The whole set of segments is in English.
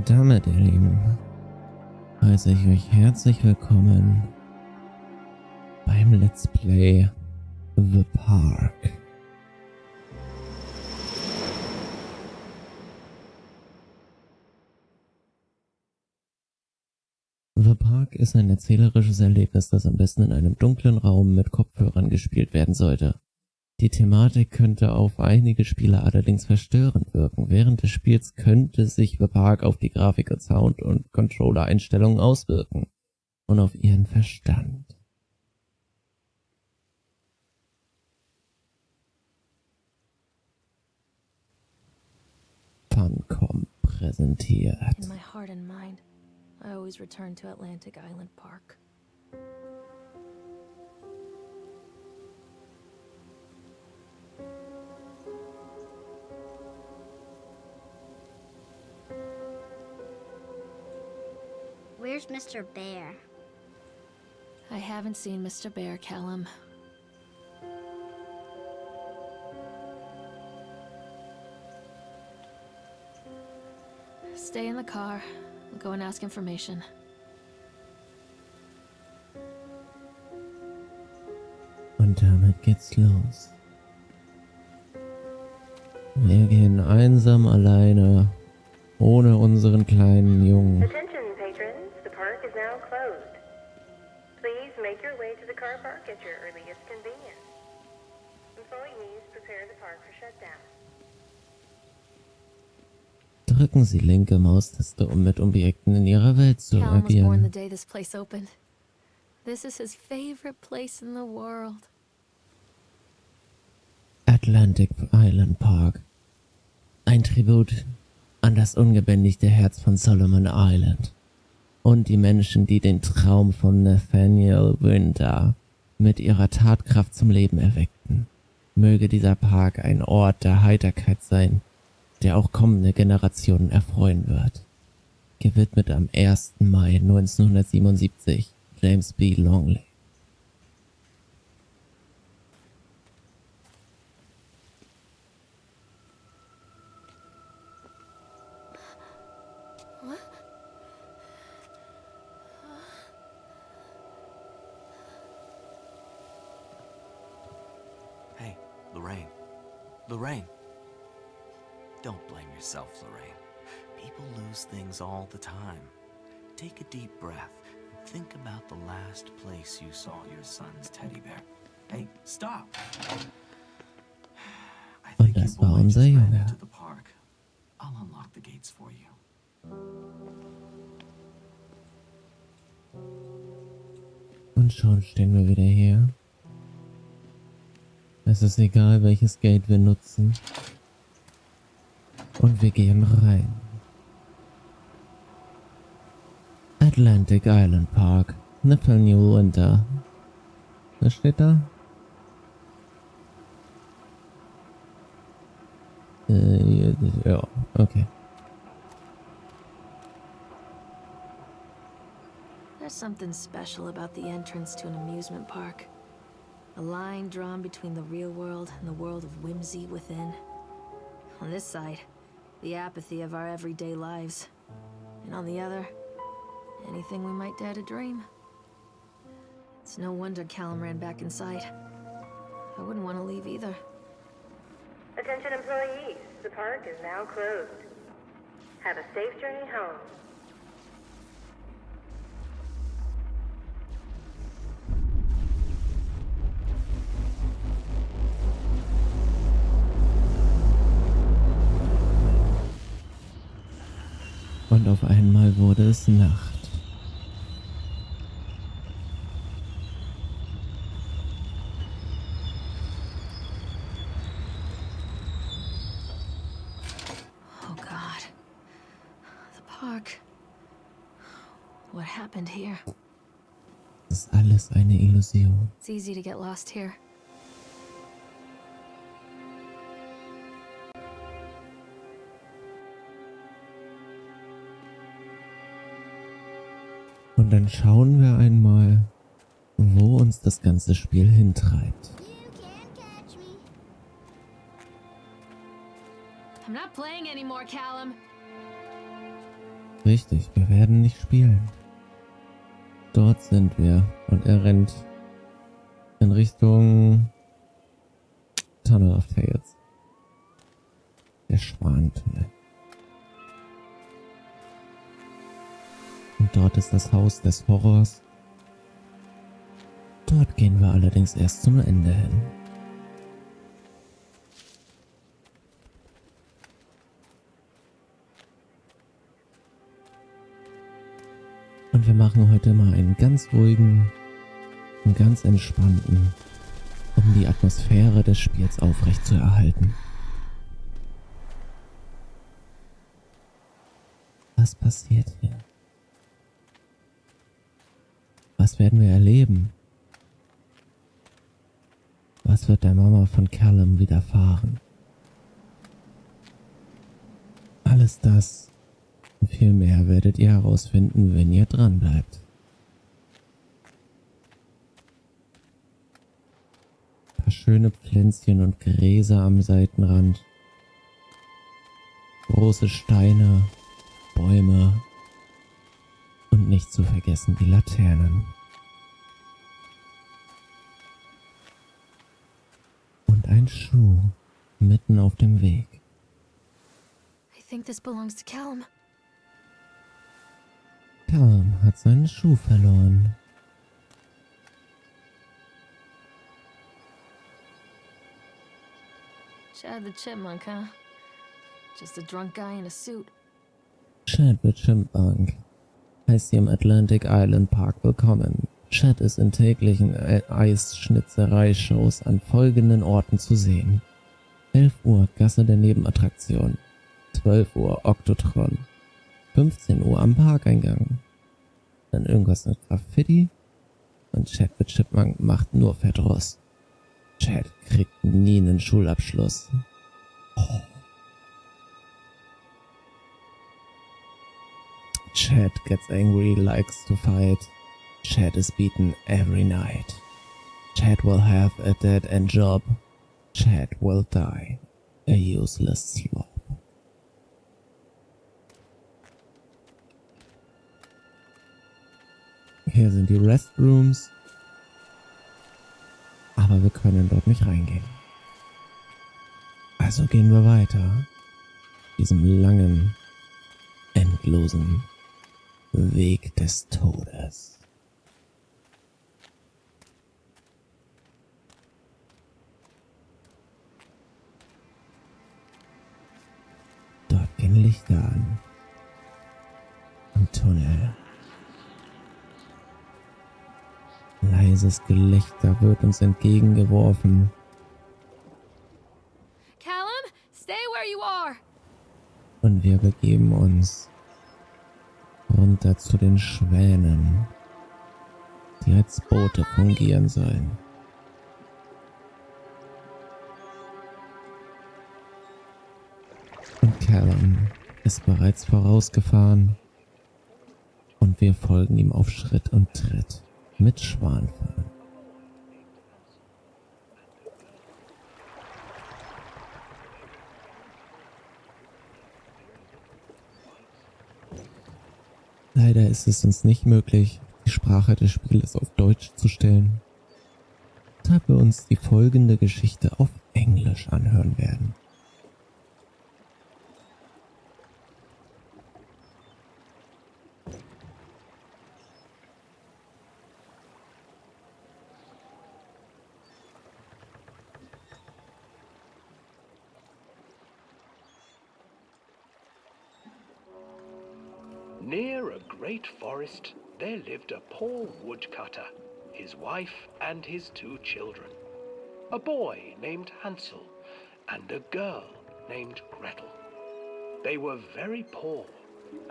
Und damit, ihr Lieben, heiße ich euch herzlich willkommen beim Let's Play The Park. The Park ist ein erzählerisches Erlebnis, das am besten in einem dunklen Raum mit Kopfhörern gespielt werden sollte. Die Thematik könnte auf einige Spieler allerdings verstörend wirken. Während des Spiels könnte sich The Park auf die Grafik, Sound und Controller-Einstellungen auswirken und auf ihren Verstand. Funcom präsentiert. In my heart and mind, I always return to Atlantic Island Park. Where's Mr. Bear? I haven't seen Mr. Bear, Callum. Stay in the car. We'll go and ask information. Und damit geht's los. Wir gehen einsam alleine, ohne unseren kleinen Jungen. Attention, patrons. The park is now closed. Please make your way to the car park at your earliest convenience. Employees prepare the park for shutdown. Drücken Sie linke Maustaste, um mit Objekten in Ihrer Welt zu Callum was born the agieren. day this place opened. This is his favorite place in the world. Atlantic Island Park. Ein Tribut an das ungebändigte Herz von Solomon Island und die Menschen, die den Traum von Nathaniel Winter mit ihrer Tatkraft zum Leben erweckten. Möge dieser Park ein Ort der Heiterkeit sein, der auch kommende Generationen erfreuen wird. Gewidmet am 1. Mai 1977, James B. Longley. Hey, Lorraine. Lorraine. Don't blame yourself, Lorraine. People lose things all the time. Take a deep breath and think about the last place you saw your son's teddy bear. Hey, stop! I think your das war boy unser just ran Junge. into the park. I'll unlock the gates for you. Und schon stehen wir wieder hier. Es ist egal, welches Gate wir nutzen. Und wir gehen rein. Atlantic Island Park. Nathaniel Winter. Was steht da? Ja, okay. There's something special about the entrance to an amusement park. A line drawn between the real world and the world of whimsy within. On this side, the apathy of our everyday lives. And on the other, anything we might dare to dream. It's no wonder Callum ran back inside. I wouldn't want to leave either. Attention, employees. The park is now closed. Have a safe journey home. Und auf einmal wurde es Nacht. Oh God. The park. What happened here? Das ist alles eine Illusion. It's easy to get lost here. Und dann schauen wir einmal, wo uns das ganze Spiel hintreibt. I'm not playing anymore, Callum. Richtig, wir werden nicht spielen. Dort sind wir und er rennt in Richtung Tunnel of Tales. Der Schwanentunnel. Und dort ist das Haus des Horrors. Dort gehen wir allerdings erst zum Ende hin. Und wir machen heute mal einen ganz ruhigen und ganz entspannten, um die Atmosphäre des Spiels aufrechtzuerhalten. Was passiert hier? Was werden wir erleben? Was wird der Mama von Callum widerfahren? Alles das und viel mehr werdet ihr herausfinden, wenn ihr dran bleibt. Ein paar schöne Pflänzchen und Gräser am Seitenrand. Große Steine, Bäume und nicht zu vergessen die Laternen. Und ein Schuh mitten auf dem Weg. I think this belongs to Callum. Callum hat seinen Schuh verloren. Chad the Chipmunk, huh? Just a drunk guy in a suit. Chad the Chipmunk heißt hier im Atlantic Island Park willkommen. Chad ist in täglichen Eisschnitzerei-Shows an folgenden Orten zu sehen. 11 Uhr Gasse der Nebenattraktion. 12 Uhr Oktotron. 15 Uhr am Parkeingang. Dann irgendwas mit Graffiti. Und Chad the Chipmunk macht nur Verdruss. Chad kriegt nie einen Schulabschluss. Oh. Chad gets angry, likes to fight. Chad is beaten every night. Chad will have a dead-end job. Chad will die a useless slob. Hier sind die Restrooms. Aber wir können dort nicht reingehen. Also gehen wir weiter. Diesem langen, endlosen Weg des Todes. Dort gehen Lichter an. Im Tunnel. Leises Gelächter wird uns entgegengeworfen. Callum, stay where you are. Und wir begeben uns runter zu den Schwänen, die als Boote fungieren sollen. Und Callum ist bereits vorausgefahren und wir folgen ihm auf Schritt und Tritt mit Schwanfahren. Leider ist es uns nicht möglich, die Sprache des Spieles auf Deutsch zu stellen, weshalb wir uns die folgende Geschichte auf Englisch anhören werden. Near a great forest, there lived a poor woodcutter, his wife and his 2 children. A boy named Hansel and a girl named Gretel. They were very poor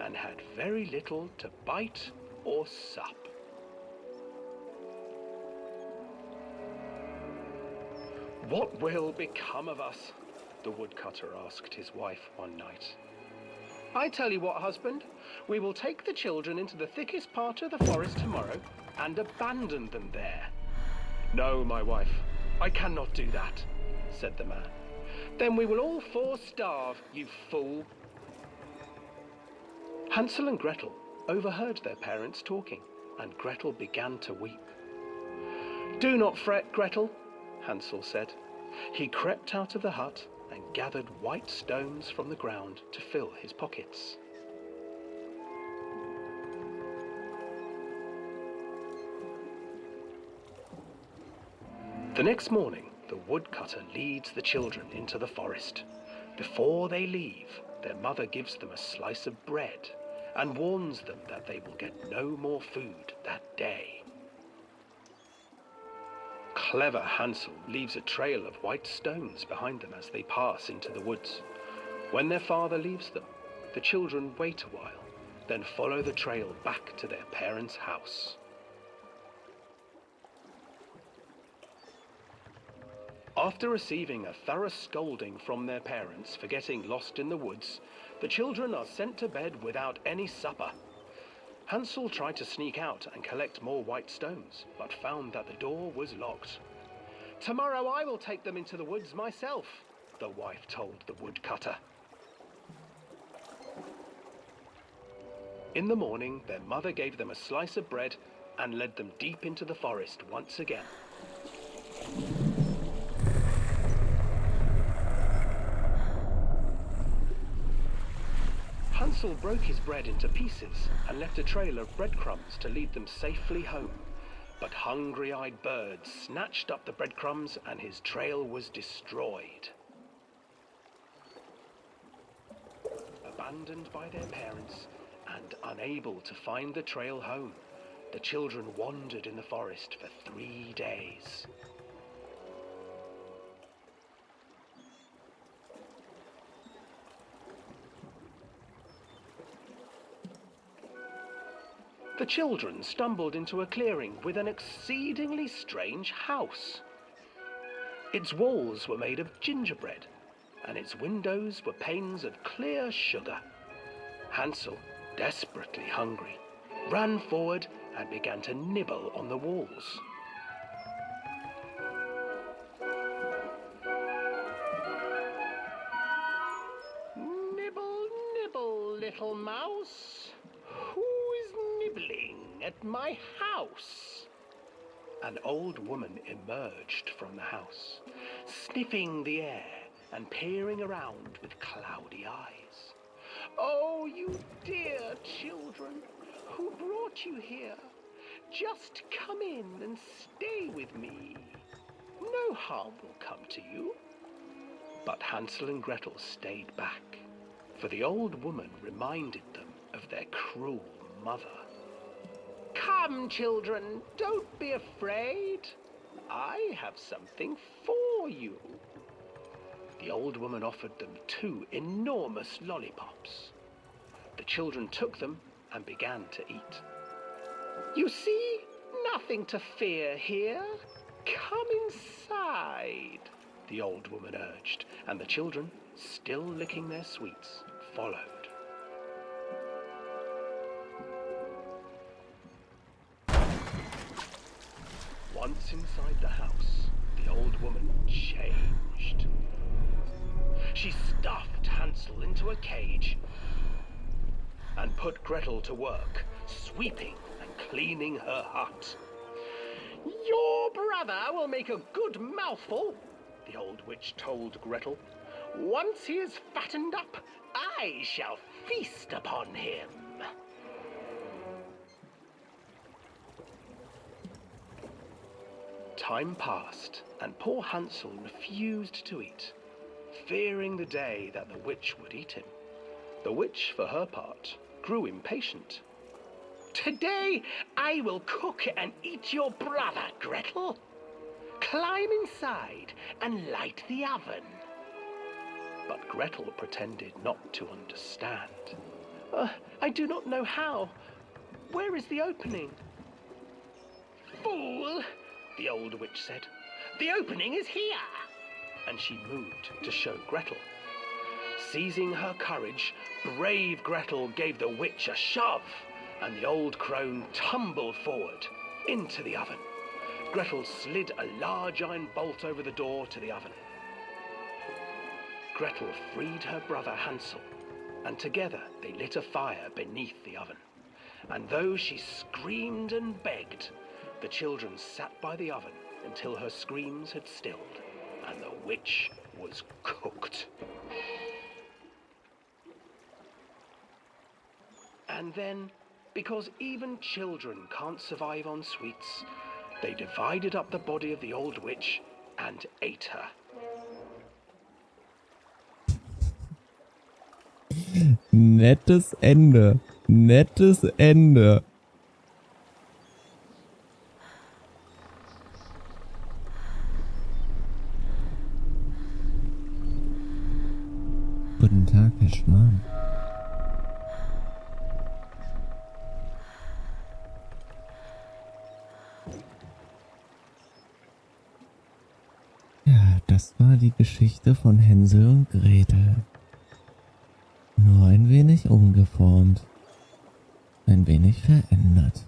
and had very little to bite or sup. "What will become of us?" the woodcutter asked his wife one night. "I tell you what, husband, we will take the children into the thickest part of the forest tomorrow and abandon them there." "No, my wife, I cannot do that," said the man. "Then we will all 4 starve, you fool." Hansel and Gretel overheard their parents talking, and Gretel began to weep. "Do not fret, Gretel," Hansel said. He crept out of the hut and gathered white stones from the ground to fill his pockets. The next morning, the woodcutter leads the children into the forest. Before they leave, their mother gives them a slice of bread and warns them that they will get no more food that day. Clever Hansel leaves a trail of white stones behind them as they pass into the woods. When their father leaves them, the children wait a while, then follow the trail back to their parents' house. After receiving a thorough scolding from their parents for getting lost in the woods, the children are sent to bed without any supper. Hansel tried to sneak out and collect more white stones, but found that the door was locked. "Tomorrow I will take them into the woods myself," the wife told the woodcutter. In the morning, their mother gave them a slice of bread and led them deep into the forest once again. Hansel broke his bread into pieces and left a trail of breadcrumbs to lead them safely home. But hungry-eyed birds snatched up the breadcrumbs and his trail was destroyed. Abandoned by their parents and unable to find the trail home, the children wandered in the forest for 3 days. The children stumbled into a clearing with an exceedingly strange house. Its walls were made of gingerbread, and its windows were panes of clear sugar. Hansel, desperately hungry, ran forward and began to nibble on the walls. "Nibble, nibble, little mouse. Who is nibbling at my house?" An old woman emerged from the house, sniffing the air and peering around with cloudy eyes. "Oh, you dear children, who brought you here? Just come in and stay with me. No harm will come to you." But Hansel and Gretel stayed back, for the old woman reminded them of their cruel mother. "Come, children, don't be afraid. I have something for you." The old woman offered them 2 enormous lollipops. The children took them and began to eat. "You see, nothing to fear here. Come inside," the old woman urged, and the children, still licking their sweets, followed. Once inside the house, the old woman changed. She stuffed Hansel into a cage and put Gretel to work, sweeping and cleaning her hut. "Your brother will make a good mouthful," the old witch told Gretel. "Once he is fattened up, I shall feast upon him." Time passed, and poor Hansel refused to eat, fearing the day that the witch would eat him. The witch, for her part, grew impatient. "Today I will cook and eat your brother, Gretel. Climb inside and light the oven." But Gretel pretended not to understand. "I do not know how. Where is the opening?" "Fool!" the old witch said. "The opening is here." And she moved to show Gretel. Seizing her courage, brave Gretel gave the witch a shove, and the old crone tumbled forward into the oven. Gretel slid a large iron bolt over the door to the oven. Gretel freed her brother Hansel and together they lit a fire beneath the oven. And though she screamed and begged, the children sat by the oven until her screams had stilled, and the witch was cooked. And then, because even children can't survive on sweets, they divided up the body of the old witch and ate her. Nettes Ende. Nettes Ende. Guten Tag, Herr Schwan. Ja, das war die Geschichte von Hänsel und Gretel. Nur ein wenig umgeformt. Ein wenig verändert.